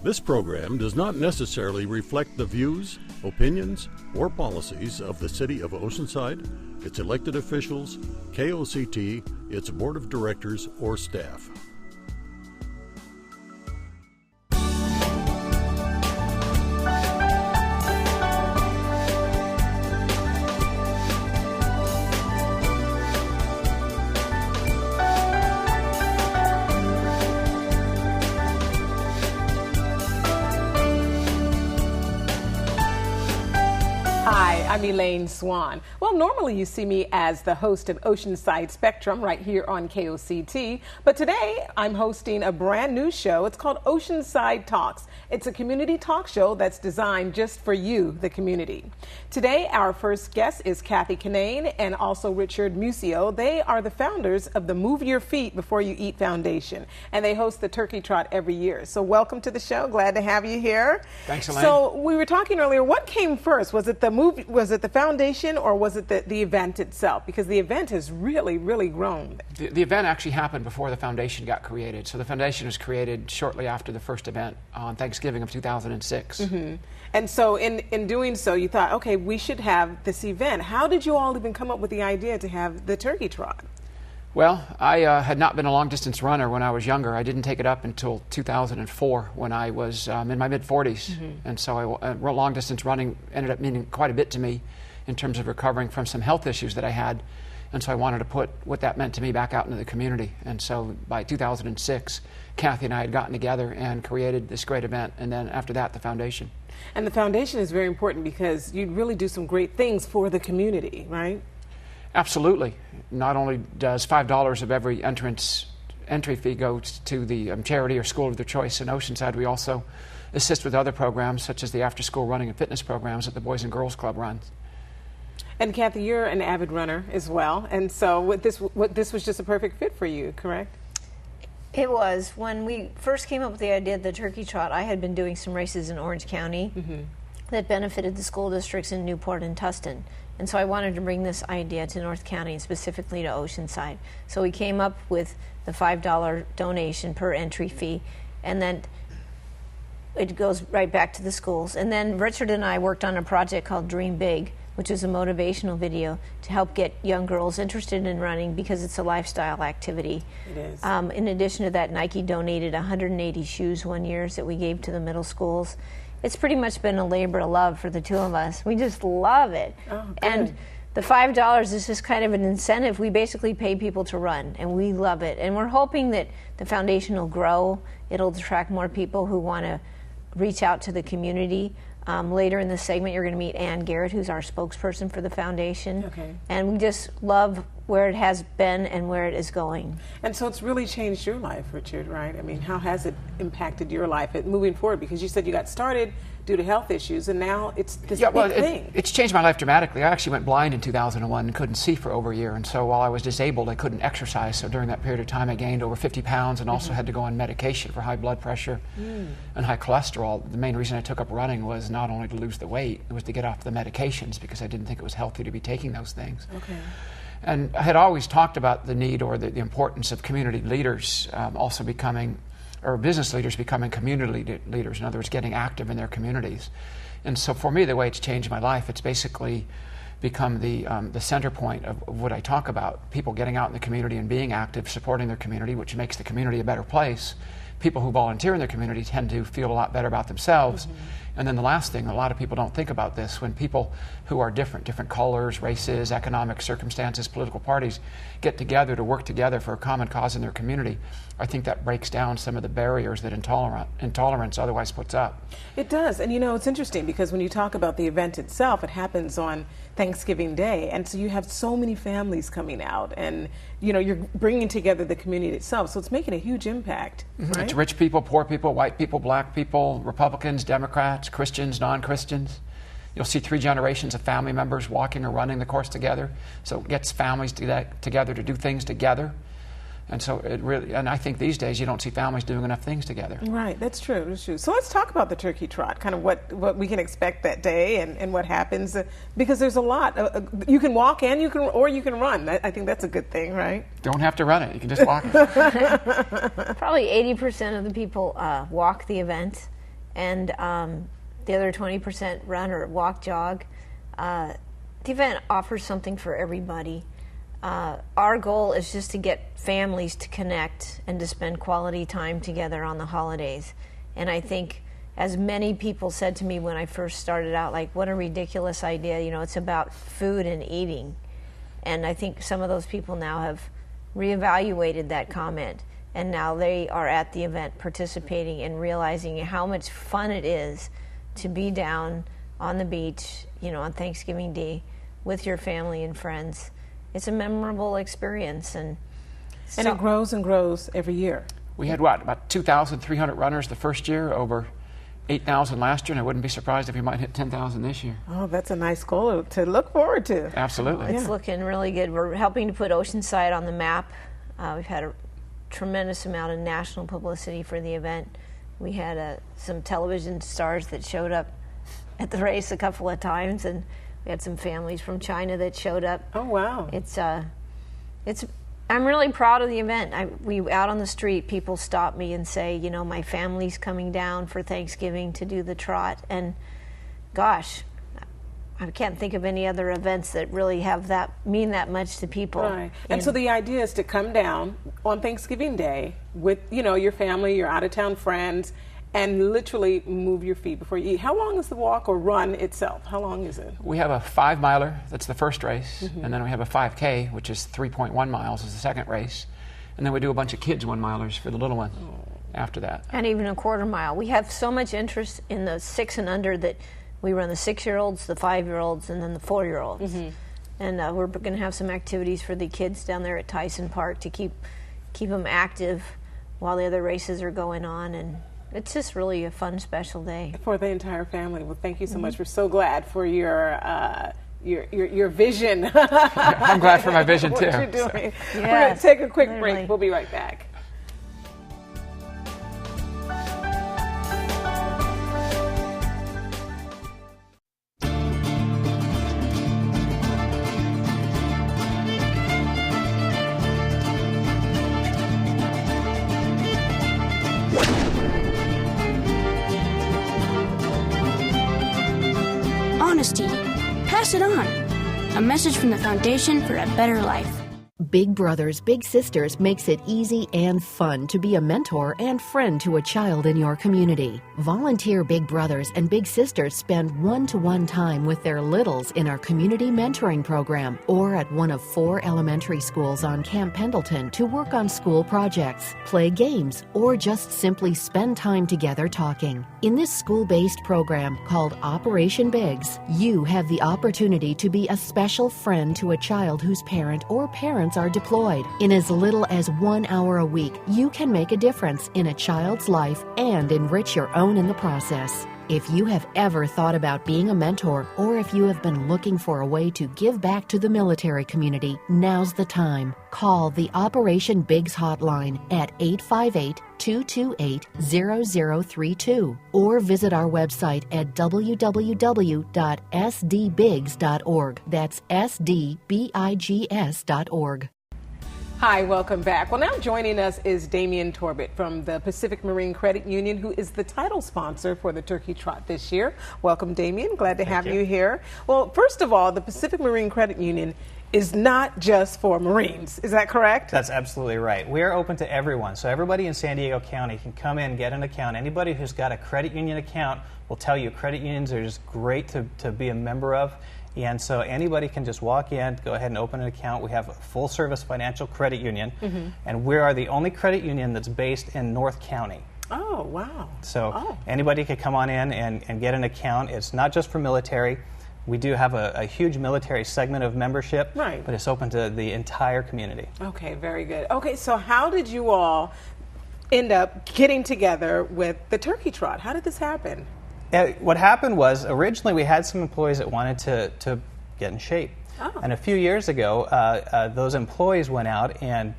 This program does not necessarily reflect the views, opinions, or policies of the City of Oceanside, its elected officials, KOCT, its board of directors, or staff. I'm Elaine Swan. Well, normally you see me as the host of Oceanside Spectrum right here on KOCT, but today I'm hosting a brand new show. It's called Oceanside Talks. It's a community talk show that's designed just for you, the community. Today, our first guest is Kathy Kinane and also Richard Musio. They are the founders of the Move Your Feet Before You Eat Foundation, and they host the Turkey Trot every year. So welcome to the show. Glad to have you here. Thanks, Elaine. So we were talking earlier, what came first? Was it the foundation, or was it the event itself? Because the event has really, really grown. The event actually happened before the foundation got created. So the foundation was created shortly after the first event on Thanksgiving of 2006. Mm-hmm. And so in doing so, you thought, okay, we should have this event. How did you all even come up with the idea to have the Turkey Trot? Well, I had not been a long-distance runner when I was younger. I didn't take it up until 2004 when I was in my mid-40s. Mm-hmm. And so long-distance running ended up meaning quite a bit to me in terms of recovering from some health issues that I had. And so I wanted to put what that meant to me back out into the community. And so by 2006, Kathy and I had gotten together and created this great event. And then after that, the foundation. And the foundation is very important because you really do some great things for the community, right? Absolutely. Not only does $5 of every entry fee go to the charity or school of their choice in Oceanside, we also assist with other programs such as the after-school running and fitness programs that the Boys and Girls Club runs. And Kathy, you're an avid runner as well, and so this was just a perfect fit for you, correct? It was. When we first came up with the idea of the Turkey Trot, I had been doing some races in Orange County that benefited the school districts in Newport and Tustin. And so I wanted to bring this idea to North County and specifically to Oceanside. So we came up with the $5 donation per entry fee, and then it goes right back to the schools. And then Richard and I worked on a project called Dream Big, which is a motivational video to help get young girls interested in running because it's a lifestyle activity. It is. In addition to that, Nike donated 180 shoes one year that we gave to the middle schools. It's pretty much been a labor of love for the two of us. We just love it. Oh, good. And the $5 is just kind of an incentive. We basically pay people to run, and we love it. And we're hoping that the foundation will grow. It'll attract more people who want to reach out to the community. Later in this segment, you're going to meet Ann Garrett, who's our spokesperson for the foundation. Okay. And we just love where it has been and where it is going. And so it's really changed your life, Richard, right? I mean, how has it impacted your life moving forward? Because you said you got started due to health issues, and now it's this big thing. It's changed my life dramatically. I actually went blind in 2001 and couldn't see for over a year. And so while I was disabled, I couldn't exercise. So during that period of time, I gained over 50 pounds and also had to go on medication for high blood pressure and high cholesterol. The main reason I took up running was not only to lose the weight, it was to get off the medications because I didn't think it was healthy to be taking those things. Okay. And I had always talked about the need or the importance of community leaders also becoming, or business leaders becoming community leaders, in other words, getting active in their communities. And so for me, the way it's changed my life, it's basically become the center point of what I talk about, people getting out in the community and being active, supporting their community, which makes the community a better place. People who volunteer in their community tend to feel a lot better about themselves. And then the last thing, a lot of people don't think about this, when people who are different colors, races, economic circumstances, political parties, get together to work together for a common cause in their community, I think that breaks down some of the barriers that intolerance otherwise puts up. It does. And you know, it's interesting because when you talk about the event itself, it happens on Thanksgiving Day. And so you have so many families coming out and, you know, you're bringing together the community itself. So it's making a huge impact. Right? It's rich people, poor people, white people, black people, Republicans, Democrats, Christians, non-Christians. You'll see 3 generations of family members walking or running the course together. So it gets families together to do things together. And so it really, and I think these days you don't see families doing enough things together. Right, that's true, that's true. So let's talk about the Turkey Trot, kind of what we can expect that day and what happens, because there's a lot. You can walk and you can run. I think that's a good thing, right? Don't have to run it, you can just walk it. Probably 80% of the people walk the event, and the other 20% run or walk, jog. The event offers something for everybody. Our goal is just to get families to connect and to spend quality time together on the holidays. And I think, as many people said to me when I first started out, like, what a ridiculous idea, it's about food and eating. And I think some of those people now have reevaluated that comment, and now they are at the event participating and realizing how much fun it is to be down on the beach, on Thanksgiving Day with your family and friends. It's a memorable experience, and it grows and grows every year. We had about 2,300 runners the first year, over 8,000 last year, and I wouldn't be surprised if we might hit 10,000 this year. Oh, that's a nice goal to look forward to. Absolutely. It's looking really good. We're helping to put Oceanside on the map. We've had a tremendous amount of national publicity for the event. We had some television stars that showed up at the race a couple of times, and we had some families from China that showed up. Oh, wow. I'm really proud of the event. Out on the street, people stop me and say, my family's coming down for Thanksgiving to do the trot. And gosh, I can't think of any other events that really mean that much to people. Right. And so the idea is to come down on Thanksgiving Day with, your family, your out-of-town friends, and literally move your feet before you eat. How long is the walk or run itself? How long is it? We have a 5-miler, that's the first race, and then we have a 5K, which is 3.1 miles, is the second race. And then we do a bunch of kids 1-milers for the little one after that. And even a quarter mile. We have so much interest in the 6 and under that we run the 6-year-olds, the 5-year-olds, and then the 4-year-olds. And we're going to have some activities for the kids down there at Tyson Park to keep them active while the other races are going on. And it's just really a fun, special day. For the entire family. Well, thank you so much. We're so glad for your vision. I'm glad for my vision, too. What you're doing. So. Yes, we're going to take a quick break. We'll be right back. Honesty. Pass it on. A message from the Foundation for a Better Life. Big Brothers Big Sisters makes it easy and fun to be a mentor and friend to a child in your community. Volunteer Big Brothers and Big Sisters spend one-to-one time with their littles in our community mentoring program or at one of 4 elementary schools on Camp Pendleton to work on school projects, play games, or just simply spend time together talking. In this school-based program called Operation Bigs, you have the opportunity to be a special friend to a child whose parent or parents are deployed. In as little as 1 hour a week, you can make a difference in a child's life and enrich your own in the process. If you have ever thought about being a mentor, or if you have been looking for a way to give back to the military community, now's the time. Call the Operation Bigs hotline at 858-228-0032 or visit our website at www.sdbigs.org. That's sdbigs.org. Hi, welcome back. Well, now joining us is Damian Torbett from the Pacific Marine Credit Union, who is the title sponsor for the Turkey Trot this year. Welcome, Damian. Glad to have you here. Well, first of all, the Pacific Marine Credit Union is not just for Marines. Is that correct? That's absolutely right. We are open to everyone. So everybody in San Diego County can come in, get an account. Anybody who's got a credit union account will tell you credit unions are just great to be a member of. And so anybody can just walk in, go ahead and open an account. We have a full-service financial credit union, and we are the only credit union that's based in North County. Oh, wow. So anybody could come on in and get an account. It's not just for military. We do have a huge military segment of membership, but it's open to the entire community. Okay, very good. Okay, so how did you all end up getting together with the Turkey Trot? How did this happen? What happened was, originally we had some employees that wanted to get in shape. And a few years ago, those employees went out and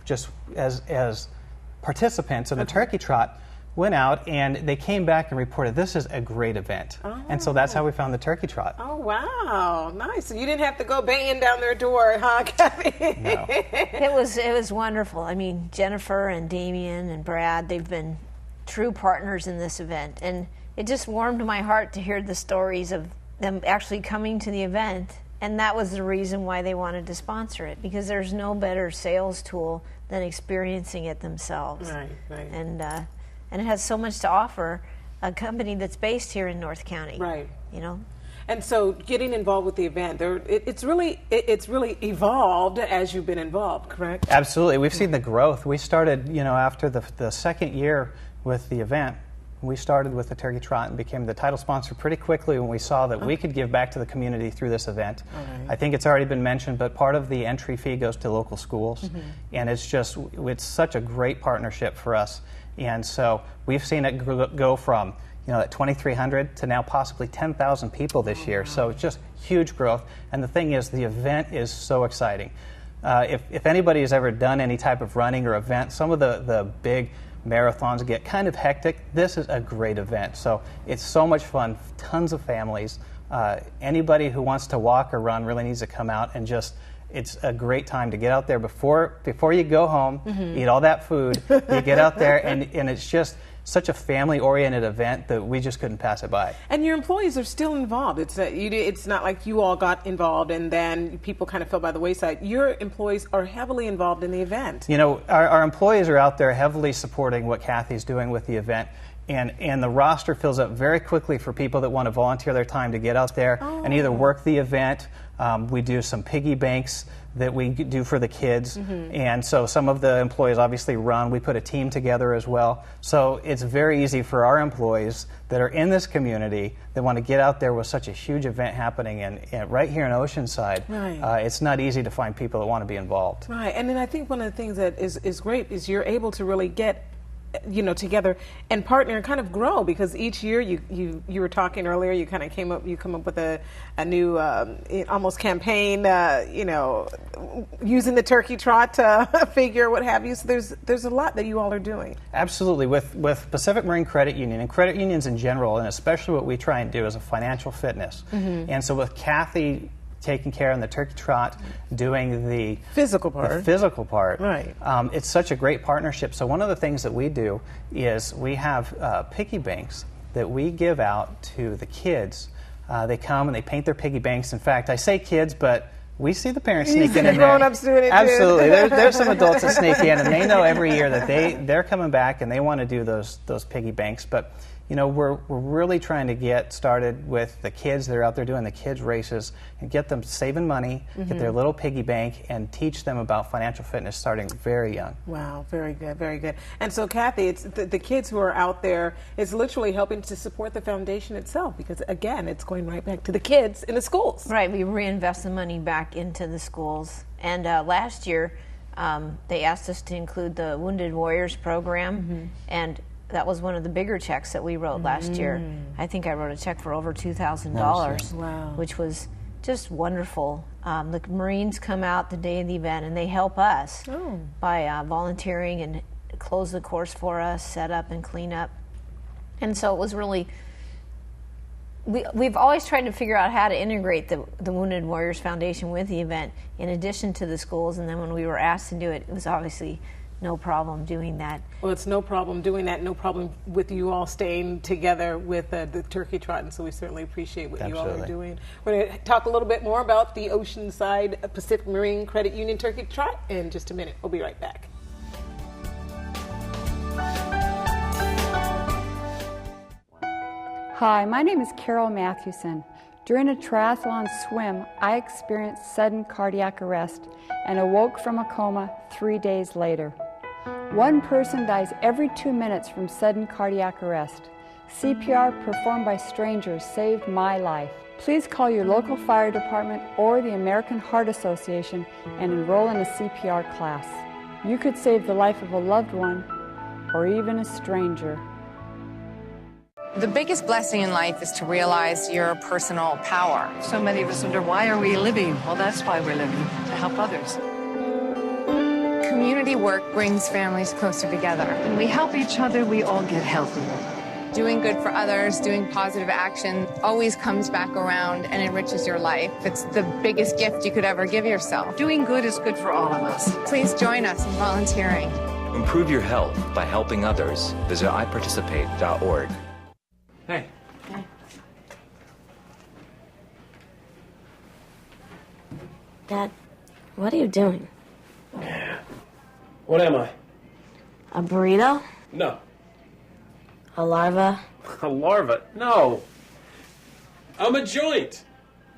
just as participants in the Turkey Trot, went out and they came back and reported, this is a great event. And so that's how we found the Turkey Trot. Oh, wow. Nice. So you didn't have to go banging down their door, huh, Kathy? No. It was wonderful. I mean, Jennifer and Damian and Brad, they've been true partners in this event. And it just warmed my heart to hear the stories of them actually coming to the event. And that was the reason why they wanted to sponsor it, because there's no better sales tool than experiencing it themselves. Right, right. And it has so much to offer a company that's based here in North County. Right. You know? And so getting involved with the event, it's really evolved as you've been involved, correct? Absolutely. We've seen the growth. We started, after the second year with the event, we started with the Turkey Trot and became the title sponsor pretty quickly when we saw that we could give back to the community through this event. Right. I think it's already been mentioned, but part of the entry fee goes to local schools. And it's such a great partnership for us. And so we've seen it go from at 2,300 to now possibly 10,000 people this year. So it's just huge growth. And the thing is, the event is so exciting. If anybody has ever done any type of running or event, some of the big marathons get kind of hectic. This is a great event. So it's so much fun, tons of families. Anybody who wants to walk or run really needs to come out and it's a great time to get out there before you go home, eat all that food, you get out there, and it's just such a family-oriented event that we just couldn't pass it by. And your employees are still involved. It's not like you all got involved and then people kind of fell by the wayside. Your employees are heavily involved in the event. Our employees are out there heavily supporting what Kathy's doing with the event. And the roster fills up very quickly for people that want to volunteer their time to get out there and either work the event. We do some piggy banks that we do for the kids. And so some of the employees obviously run. We put a team together as well. So it's very easy for our employees that are in this community that want to get out there with such a huge event happening and right here in Oceanside. Right. It's not easy to find people that want to be involved. Right. And then I think one of the things that is great is you're able to really get together and partner and kind of grow, because each year you were talking earlier, you kind of come up with a new almost campaign, using the Turkey Trot figure, what have you. So there's a lot that you all are doing. Absolutely. With Pacific Marine Credit Union and credit unions in general, and especially what we try and do is a financial fitness. And so with Kathy taking care of the Turkey Trot, doing the physical part. Right. It's such a great partnership. So one of the things that we do is we have piggy banks that we give out to the kids. They come and they paint their piggy banks. In fact, I say kids, but we see the parents sneak in there. Grown-ups doing it Absolutely. There's some adults that sneak in, and they know every year that they're coming back and they want to do those piggy banks. But we're really trying to get started with the kids that are out there doing the kids races and get them saving money, get their little piggy bank, and teach them about financial fitness starting very young. Wow, very good, very good. And so, Kathy, it's the kids who are out there is literally helping to support the foundation itself, because again, it's going right back to the kids in the schools. Right, we reinvest the money back into the schools. And last year, they asked us to include the Wounded Warriors program, and that was one of the bigger checks that we wrote last year. I think I wrote a check for over $2,000, wow, which was just wonderful. The Marines come out the day of the event and they help us by volunteering and close the course for us, set up and clean up. And so it was really, we've always tried to figure out how to integrate the Wounded Warriors Foundation with the event in addition to the schools. And then when we were asked to do it, it was obviously no problem doing that. Well, it's no problem doing that, no problem with you all staying together with the Turkey Trot, and so we certainly appreciate what you all are doing. We're going to talk a little bit more about the Oceanside Pacific Marine Credit Union Turkey Trot in just a minute. We'll be right back. Hi, my name is Carol Mathewson. During a triathlon swim, I experienced sudden cardiac arrest and awoke from a coma 3 days later. One person dies every 2 minutes from sudden cardiac arrest. CPR performed by strangers saved my life. Please call your local fire department or the American Heart Association and enroll in a CPR class. You could save the life of a loved one or even a stranger. The biggest blessing in life is to realize your personal power. So many of us wonder, why are we living? Well, that's why we're living, to help others. Community work brings families closer together. When we help each other, we all get healthier. Doing good for others, doing positive action always comes back around and enriches your life. It's the biggest gift you could ever give yourself. Doing good is good for all of us. Please join us in volunteering. Improve your health by helping others. Visit iparticipate.org. Hey. Dad, what are you doing? What am I? A burrito? No. A larva? A larva? No. I'm a joint.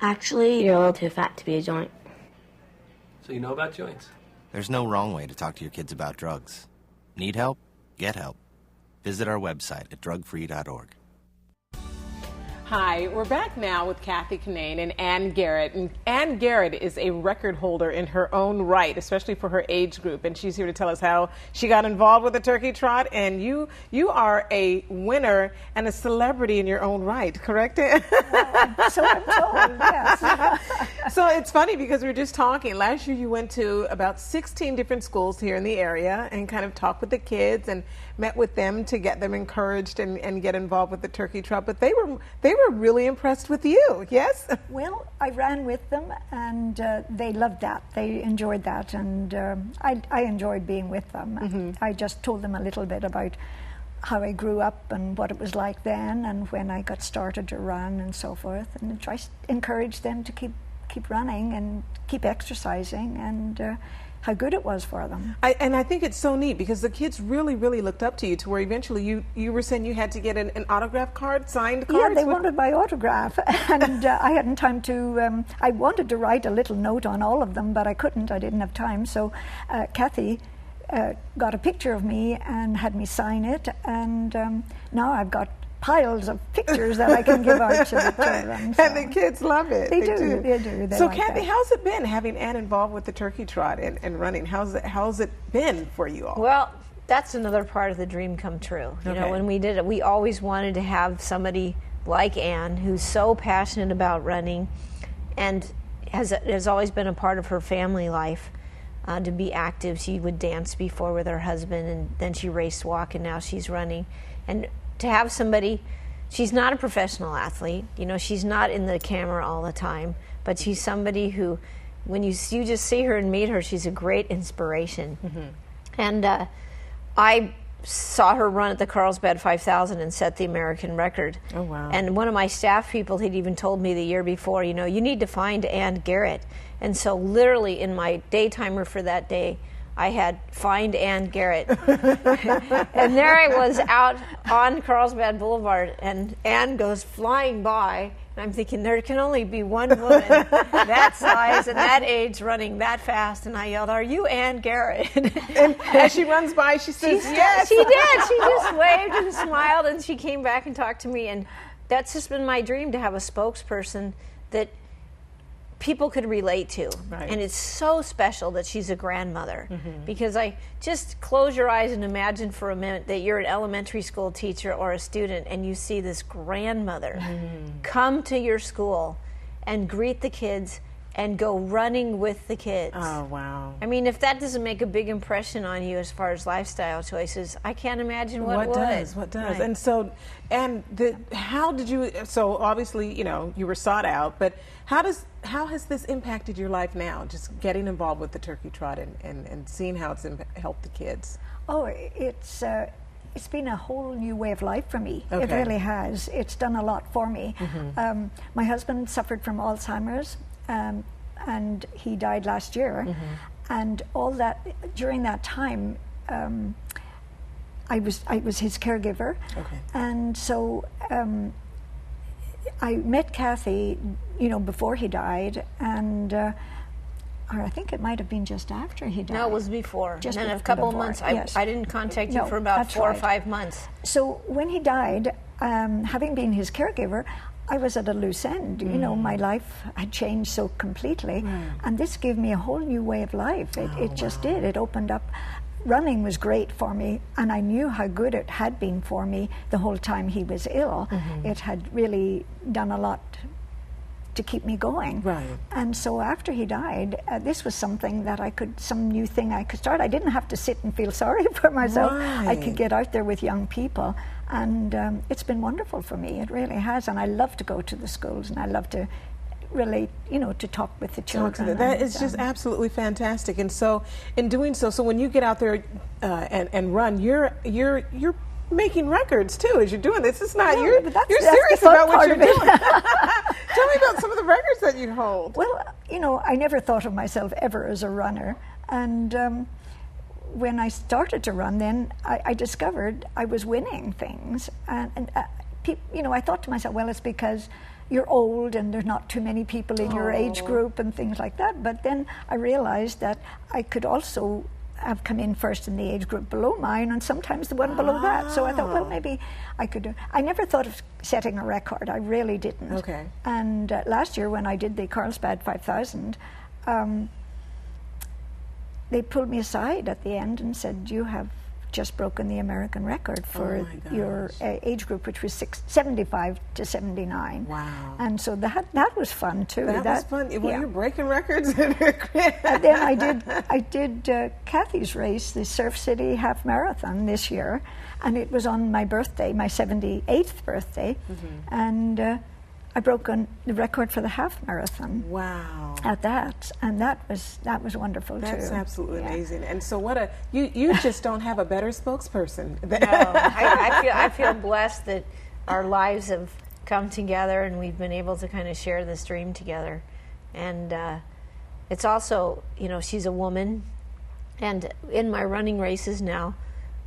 Actually, you're a little too fat to be a joint. So you know about joints? There's no wrong way to talk to your kids about drugs. Need help? Get help. Visit our website at drugfree.org. Hi, we're back now with Kathy Kinane and Ann Garrett. And Ann Garrett is a record holder in her own right, especially for her age group. And she's here to tell us how she got involved with the Turkey Trot. And you are a winner and a celebrity in your own right, correct? So I'm told, yes. So it's funny because we were just talking. Last year you went to about 16 different schools here in the area and kind of talked with the kids and met with them to get them encouraged and get involved with the Turkey Trot. But they were really impressed with you, yes? Well, I ran with them, and they loved that. They enjoyed that, and I enjoyed being with them. Mm-hmm. I just told them a little bit about how I grew up and what it was like then, and when I got started to run and so forth, and try to encourage them to keep running and keep exercising, and how good it was for them. And I think it's so neat because the kids really, really looked up to you to where eventually you were saying you had to get an autograph card, signed card? Yeah, they wanted my autograph, and I hadn't time to, I wanted to write a little note on all of them, but I couldn't, I didn't have time, so Kathy got a picture of me and had me sign it, and now I've got piles of pictures that I can give out to the children. So. And the kids love it. They do. They so like Kathy, that. how's it been having Ann involved with the Turkey Trot and running? How's it been for you all? Well, that's another part of the dream come true. You know, when we did it, we always wanted to have somebody like Ann who's so passionate about running and has always been a part of her family life. To be active. She would dance before with her husband, and then she raced walk, and now she's running. And to have somebody, she's not a professional athlete, you know, she's not in the camera all the time, but she's somebody who, when you just see her and meet her, she's a great inspiration. Mm-hmm. And I saw her run at the Carlsbad 5000 and set the American record. Oh, wow. And one of my staff people had even told me the year before, you know, you need to find Ann Garrett. And so literally in my daytimer for that day, I had find Ann Garrett. And there I was out on Carlsbad Boulevard, and Ann goes flying by. And I'm thinking, there can only be one woman that size and that age running that fast. And I yelled, "Are you Ann Garrett?" And as she runs by, she says, "Yes." She did. She just waved and smiled, and she came back and talked to me. And that's just been my dream, to have a spokesperson that people could relate to. Right. And it's so special that she's a grandmother, Mm-hmm. because I just close your eyes and imagine for a minute that you're an elementary school teacher or a student and you see this grandmother come to your school and greet the kids and go running with the kids. Oh, wow. I mean, if that doesn't make a big impression on you as far as lifestyle choices, I can't imagine what would. What does? Right. And so, how did you, so obviously, you know, you were sought out, but how has this impacted your life now, just getting involved with the Turkey Trot and seeing how it's helped the kids? Oh, it's been a whole new way of life for me. Okay. It really has. It's done a lot for me. Mm-hmm. My husband suffered from Alzheimer's, and he died last year. Mm-hmm. And all that, during that time, I was his caregiver. Okay. And so I met Kathy, you know, before he died, and or I think it might have been just after he died. No, it was before. Just and then a before. couple of months. Yes. I didn't contact you No, for about that's 4 or right. 5 months. So when he died, having been his caregiver, I was at a loose end. You know, my life had changed so completely, and this gave me a whole new way of life. It just did. It opened up. Running was great for me, and I knew how good it had been for me the whole time he was ill. It had really done a lot to keep me going. Right. And so after he died, this was something that some new thing I could start. I didn't have to sit and feel sorry for myself. I could get out there with young people, and it's been wonderful for me. It really has, and I love to go to the schools, and I love to relate, to talk with the children. That is just absolutely fantastic. And so, in doing so when you get out there and run, you're making records too as you're doing this. It's not you're serious about what you're doing. Tell me about some of the records that you hold. Well, I never thought of myself ever as a runner, and when I started to run, then I discovered I was winning things, and I thought to myself, well, it's because you're old and there's not too many people in your age group and things like that. But then I realized that I could also have come in first in the age group below mine and sometimes the one below that. So I thought, well, maybe I could do. I never thought of setting a record. I really didn't. Okay. And last year when I did the Carlsbad 5000, they pulled me aside at the end and said, you have just broken the American record for your age group, which was 75 to 79. Wow. And so that was fun too. That was fun. Well, you're breaking records. And then I did Kathy's race, the Surf City Half Marathon this year, and it was on my birthday, my 78th birthday, and I broke the record for the half marathon. Wow! At that, and that was wonderful too. That's absolutely amazing. And so, you just don't have a better spokesperson. No, I feel blessed that our lives have come together and we've been able to kind of share this dream together. And it's also, she's a woman, and in my running races now,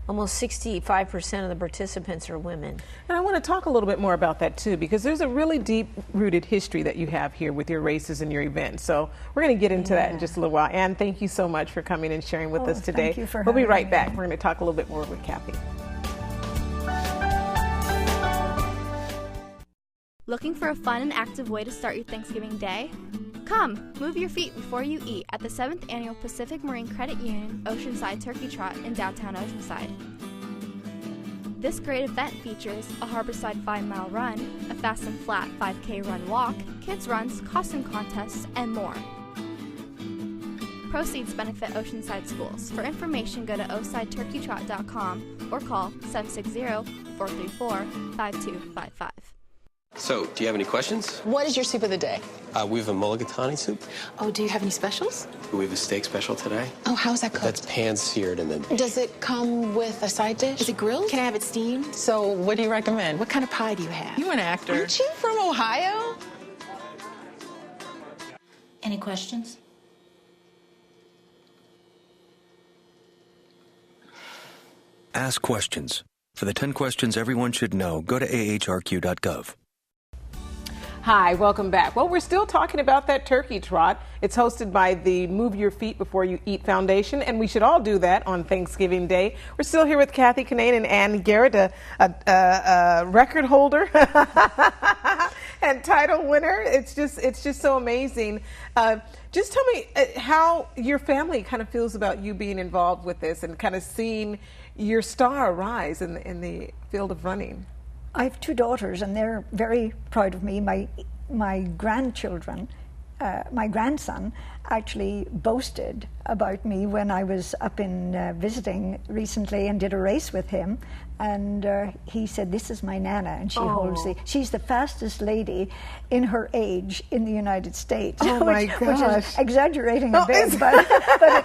almost 65% of the participants are women. And I want to talk a little bit more about that too, because there's a really deep-rooted history that you have here with your races and your events. So we're going to get into that in just a little while. Anne, thank you so much for coming and sharing with us today. Thank you for We'll be right having back. me. We're going to talk a little bit more with Kathy. Looking for a fun and active way to start your Thanksgiving day? Come, move your feet before you eat at the 7th Annual Pacific Marine Credit Union Oceanside Turkey Trot in downtown Oceanside. This great event features a Harborside 5-mile run, a fast and flat 5K run walk, kids runs, costume contests, and more. Proceeds benefit Oceanside schools. For information, go to osideturkeytrot.com or call 760-434-5255. So, do you have any questions? What is your soup of the day? We have a mulligatawny soup. Oh, do you have any specials? We have a steak special today. Oh, how's that cooked? That's pan-seared and then... Does it come with a side dish? Is it grilled? Can I have it steamed? So, what do you recommend? What kind of pie do you have? You an actor. Aren't you from Ohio? Any questions? Ask questions. For the 10 questions everyone should know, go to ahrq.gov. Hi, welcome back. Well, we're still talking about that turkey trot. It's hosted by the Move Your Feet Before You Eat Foundation, and we should all do that on Thanksgiving Day. We're still here with Kathy Kinane and Anne Garrett, a record holder and title winner. It's just so amazing. Just tell me how your family kind of feels about you being involved with this and kind of seeing your star rise in the field of running. I have 2 daughters, and they're very proud of me. My grandchildren, my grandson actually boasted about me when I was up in visiting recently and did a race with him. And he said, "This is my Nana," and she's the fastest lady in her age in the United States. Oh my gosh. Which is exaggerating a bit, but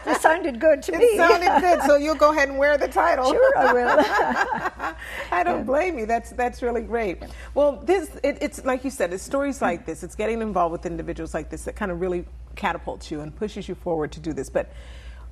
it sounded good to me. It sounded good, so you'll go ahead and wear the title. Sure, I will. I don't blame you. That's really great. Well, it's like you said, it's stories like this. It's getting involved with individuals like this that kind of really catapults you and pushes you forward to do this. But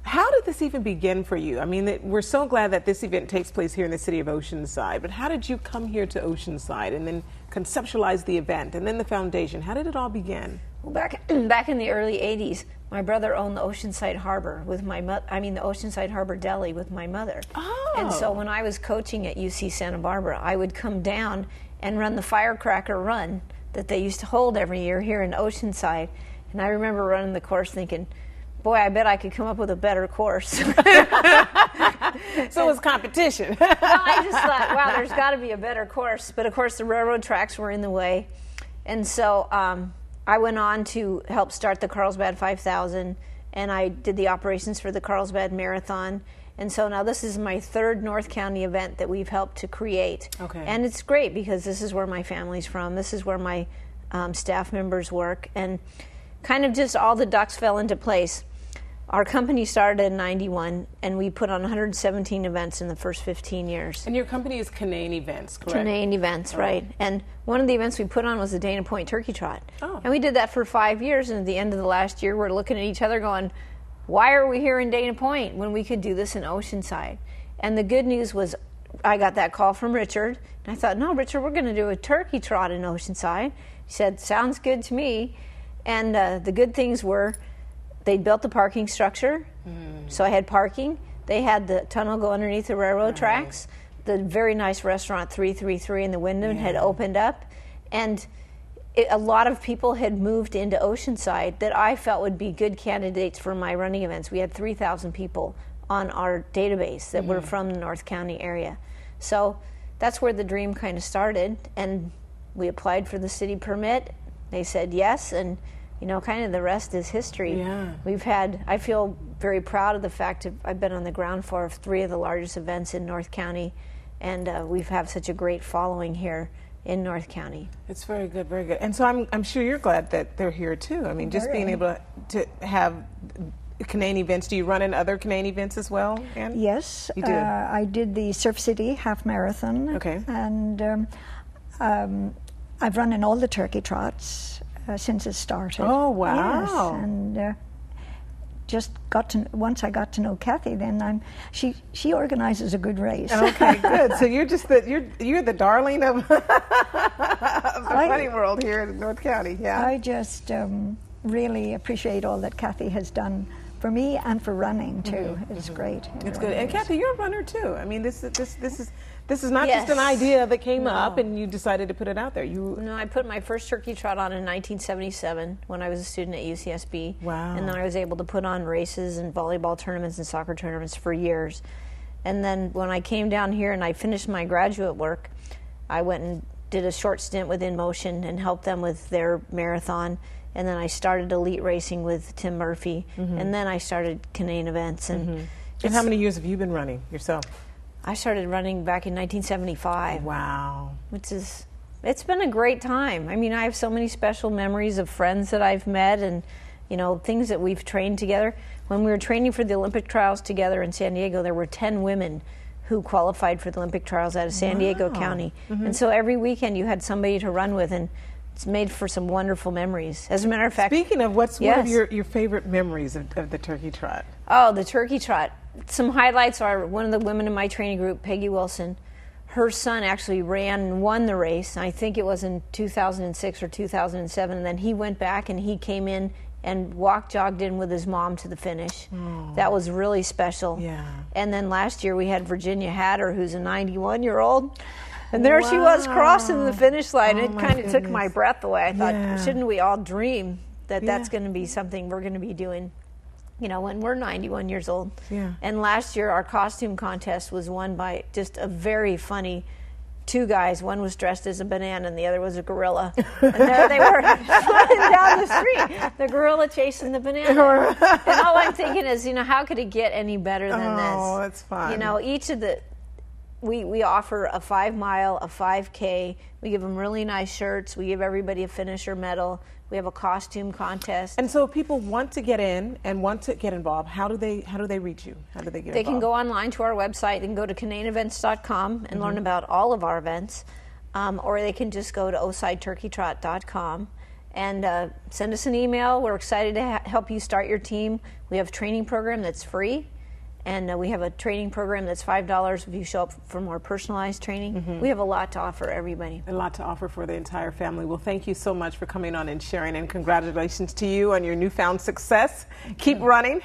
how did this even begin for you? I mean, we're so glad that this event takes place here in the city of Oceanside, but how did you come here to Oceanside and then conceptualize the event and then the foundation? How did it all begin? Well, back in the early 80s, my brother owned the Oceanside Harbor with the Oceanside Harbor Deli with my mother. Oh. And so when I was coaching at UC Santa Barbara, I would come down and run the Firecracker Run that they used to hold every year here in Oceanside. And I remember running the course thinking, boy, I bet I could come up with a better course. So it was competition. No, I just thought, wow, there's got to be a better course. But of course, the railroad tracks were in the way. And so I went on to help start the Carlsbad 5000, and I did the operations for the Carlsbad Marathon. And so now this is my 3rd North County event that we've helped to create. Okay. And it's great because this is where my family's from. This is where my staff members work, and kind of just all the ducks fell into place. Our company started in '91, and we put on 117 events in the first 15 years. And your company is Canaan Events, correct? Canaan Events, right. And one of the events we put on was the Dana Point Turkey Trot. Oh. And we did that for 5 years, and at the end of the last year, we're looking at each other going, why are we here in Dana Point when we could do this in Oceanside? And the good news was I got that call from Richard, and I thought, no, Richard, we're going to do a turkey trot in Oceanside. He said, sounds good to me. And the good things were, they built the parking structure, so I had parking. They had the tunnel go underneath the railroad tracks. The very nice restaurant 333 in the Wyndham had opened up. And a lot of people had moved into Oceanside that I felt would be good candidates for my running events. We had 3,000 people on our database that were from the North County area. So that's where the dream kind of started. And we applied for the city permit. They said yes, and kind of the rest is history. Yeah. I feel very proud of the fact that I've been on the ground floor of 3 of the largest events in North County, and we have such a great following here in North County. It's very good, very good. And so I'm sure you're glad that they're here too. I mean, just being able to have Canaan Events. Do you run in other Canaan events as well, Ann? Yes. You do? I did the Surf City Half Marathon. Okay. And I've run in all the turkey trots since it started. Oh, wow. Yes, and just once I got to know Kathy, then she organizes a good race. Okay, good. So you're just you're the darling of the running world here in North County. Yeah. I just really appreciate all that Kathy has done for me and for running too. It's great. It's good. And Kathy, you're a runner too. I mean, this is not just an idea that came up and you decided to put it out there. No, I put my first turkey trot on in 1977 when I was a student at UCSB. Wow. And then I was able to put on races and volleyball tournaments and soccer tournaments for years. And then when I came down here and I finished my graduate work, I went and did a short stint with In Motion and helped them with their marathon. And then I started elite racing with Tim Murphy. And then I started Canaan Events. And how many years have you been running yourself? I started running back in 1975. Wow. It's been a great time. I mean, I have so many special memories of friends that I've met and, things that we've trained together. When we were training for the Olympic trials together in San Diego, there were 10 women who qualified for the Olympic trials out of San Diego County. And so every weekend you had somebody to run with, and it's made for some wonderful memories. As a matter of fact... Speaking of, what's one of your favorite memories of the turkey trot? Oh, the turkey trot. Some highlights are one of the women in my training group, Peggy Wilson. Her son actually ran and won the race. I think it was in 2006 or 2007. And then he went back and he came in and jogged in with his mom to the finish. Oh. That was really special. Yeah. And then last year we had Virginia Hatter, who's a 91-year-old. And there she was crossing the finish line. It kind of took my breath away. I thought, shouldn't we all dream that that's going to be something we're going to be doing, when we're 91 years old. Yeah. And last year our costume contest was won by just a very funny 2 guys. One was dressed as a banana and the other was a gorilla. And there they were running down the street, the gorilla chasing the banana. And all I'm thinking is, how could it get any better than this? Oh, that's fun. Each of the... We offer a 5-mile, a 5K. We give them really nice shirts. We give everybody a finisher medal. We have a costume contest. And so if people want to get in and want to get involved, how do they reach you? How do they get involved? They can go online to our website. They can go to canaanevents.com and learn about all of our events. Or they can just go to osideturkeytrot.com and send us an email. We're excited to help you start your team. We have a training program that's free. And we have a training program that's $5 if you show up for more personalized training. We have a lot to offer everybody. A lot to offer for the entire family. Well, thank you so much for coming on and sharing, and congratulations to you on your newfound success. Keep running.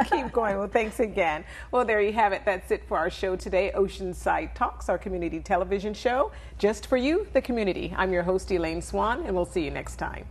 Keep going. Well, thanks again. Well, there you have it. That's it for our show today, Oceanside Talks, our community television show, just for you, the community. I'm your host, Elaine Swan, and we'll see you next time.